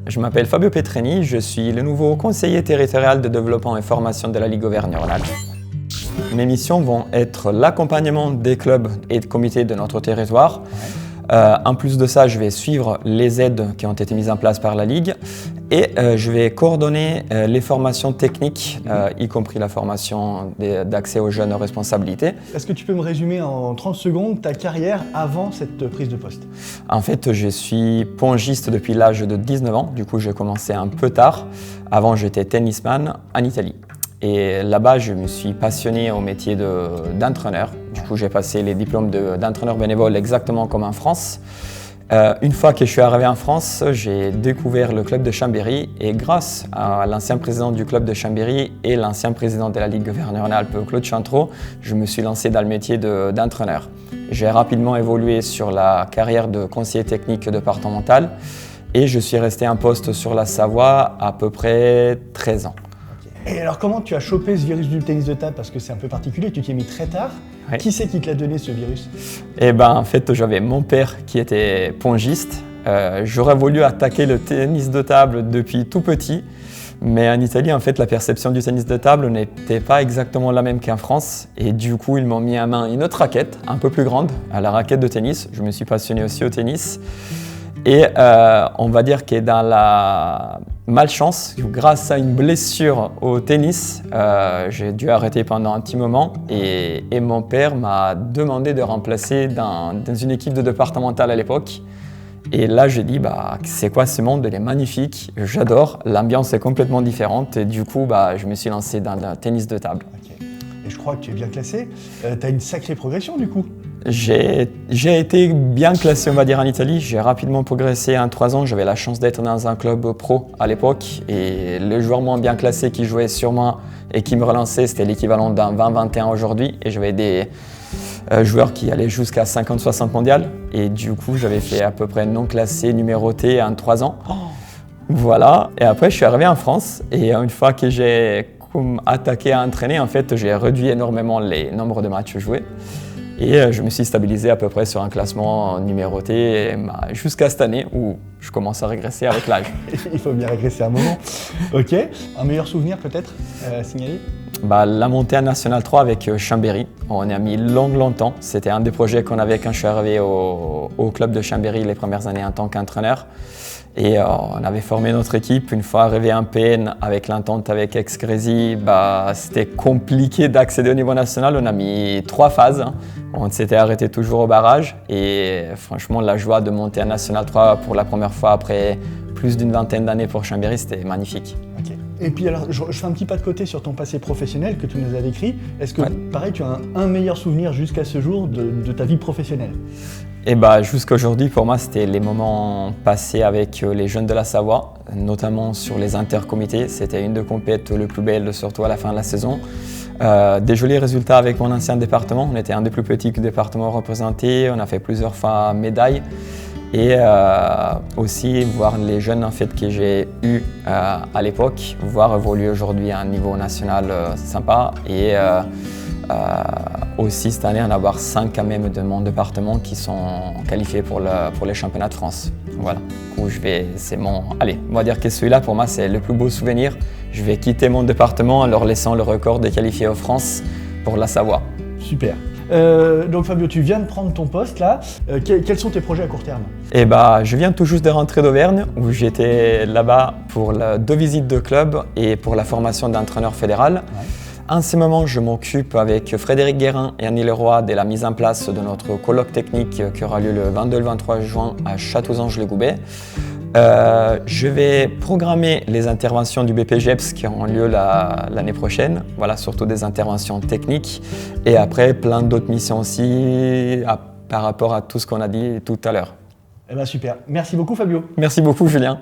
Je m'appelle Fabio Petrini, je suis le nouveau conseiller territorial de développement et formation de la Ligue Auvergne-Rhône-Alpes. Mes missions vont être l'accompagnement des clubs et des comités de notre territoire. En plus de ça, je vais suivre les aides qui ont été mises en place par la Ligue et je vais coordonner les formations techniques, y compris la formation d'accès aux jeunes aux responsabilités. Est-ce que tu peux me résumer en 30 secondes ta carrière avant cette prise de poste? En fait, je suis pongiste depuis l'âge de 19 ans, du coup j'ai commencé un peu tard. Avant, j'étais tennisman en Italie. Et là-bas, je me suis passionné au métier d'entraîneur. Du coup, j'ai passé les diplômes d'entraîneur bénévole exactement comme en France. Une fois que je suis arrivé en France, j'ai découvert le club de Chambéry et grâce à l'ancien président du club de Chambéry et l'ancien président de la Ligue Auvergne-Rhône-Alpes, Claude Chantreau, je me suis lancé dans le métier d'entraîneur. J'ai rapidement évolué sur la carrière de conseiller technique départemental et je suis resté en poste sur la Savoie à peu près 13 ans. Et alors comment tu as chopé ce virus du tennis de table? Parce que c'est un peu particulier, tu t'y es mis très tard. Oui. Qui c'est qui te l'a donné ce virus? Eh ben, en fait, j'avais mon père qui était pongiste. J'aurais voulu attaquer le tennis de table depuis tout petit. Mais en Italie, en fait, la perception du tennis de table n'était pas exactement la même qu'en France. Et du coup, ils m'ont mis en main une autre raquette, un peu plus grande, la raquette de tennis. Je me suis passionné aussi au tennis. Et on va dire que dans la malchance, grâce à une blessure au tennis, j'ai dû arrêter pendant un petit moment et mon père m'a demandé de remplacer dans une équipe de départementale à l'époque. Et là, j'ai dit, c'est quoi ce monde? Il est magnifique, j'adore, l'ambiance est complètement différente et du coup, je me suis lancé dans le tennis de table. Okay. Et je crois que tu es bien classé. Tu as une sacrée progression du coup. J'ai été bien classé, on va dire, en Italie. J'ai rapidement progressé en 3 ans. J'avais la chance d'être dans un club pro à l'époque. Et le joueur moins bien classé qui jouait sur moi et qui me relançait, c'était l'équivalent d'un 20-21 aujourd'hui. Et j'avais des joueurs qui allaient jusqu'à 50-60 mondiales. Et du coup, j'avais fait à peu près non classé, numéroté en 3 ans. Oh. Voilà. Et après, je suis arrivé en France. Et une fois que j'ai attaqué à entraîner, en fait, j'ai réduit énormément les nombres de matchs joués. Et je me suis stabilisé à peu près sur un classement numéroté jusqu'à cette année où je commence à régresser avec l'âge. Il faut bien régresser un moment. Ok. Un meilleur souvenir peut-être à signaler? La montée en National 3 avec Chambéry. On a mis longtemps. C'était un des projets qu'on avait quand je suis arrivé au club de Chambéry les premières années en tant qu'entraîneur. Et on avait formé notre équipe. Une fois arrivé en PN avec l'entente avec Excrési, c'était compliqué d'accéder au niveau national. On a mis 3 phases. On s'était arrêté toujours au barrage. Et franchement, la joie de monter en National 3 pour la première fois après plus d'une vingtaine d'années pour Chambéry, c'était magnifique. Okay. Et puis alors, je fais un petit pas de côté sur ton passé professionnel que tu nous as décrit. Est-ce que, pareil, tu as un meilleur souvenir jusqu'à ce jour de ta vie professionnelle? Et jusqu'à aujourd'hui, pour moi, c'était les moments passés avec les jeunes de la Savoie, notamment sur les intercomités. C'était une des compétitions les plus belles, surtout à la fin de la saison. Des jolis résultats avec mon ancien département. On était un des plus petits départements représentés. On a fait plusieurs fois médaille. Et aussi voir les jeunes en fait, que j'ai eus à l'époque, voir évoluer aujourd'hui à un niveau national sympa. Et aussi cette année en avoir 5 quand même de mon département qui sont qualifiés pour les championnats de France. Voilà. Où on va dire que celui-là pour moi c'est le plus beau souvenir. Je vais quitter mon département en leur laissant le record de qualifiés en France pour la Savoie. Super. Donc Fabio, tu viens de prendre ton poste là. Quels sont tes projets à court terme? Je viens tout juste de rentrer d'Auvergne où j'étais là-bas pour 2 visites de club et pour la formation d'entraîneur fédéral. Ouais. En ce moment, je m'occupe avec Frédéric Guérin et Annie Leroy de la mise en place de notre colloque technique qui aura lieu le 22 et le 23 juin à Châteauzange-les-Goubets. Je vais programmer les interventions du BPGEPS qui auront lieu l'année prochaine, voilà, surtout des interventions techniques et après plein d'autres missions aussi par rapport à tout ce qu'on a dit tout à l'heure. Super, merci beaucoup Fabio. Merci beaucoup Julien.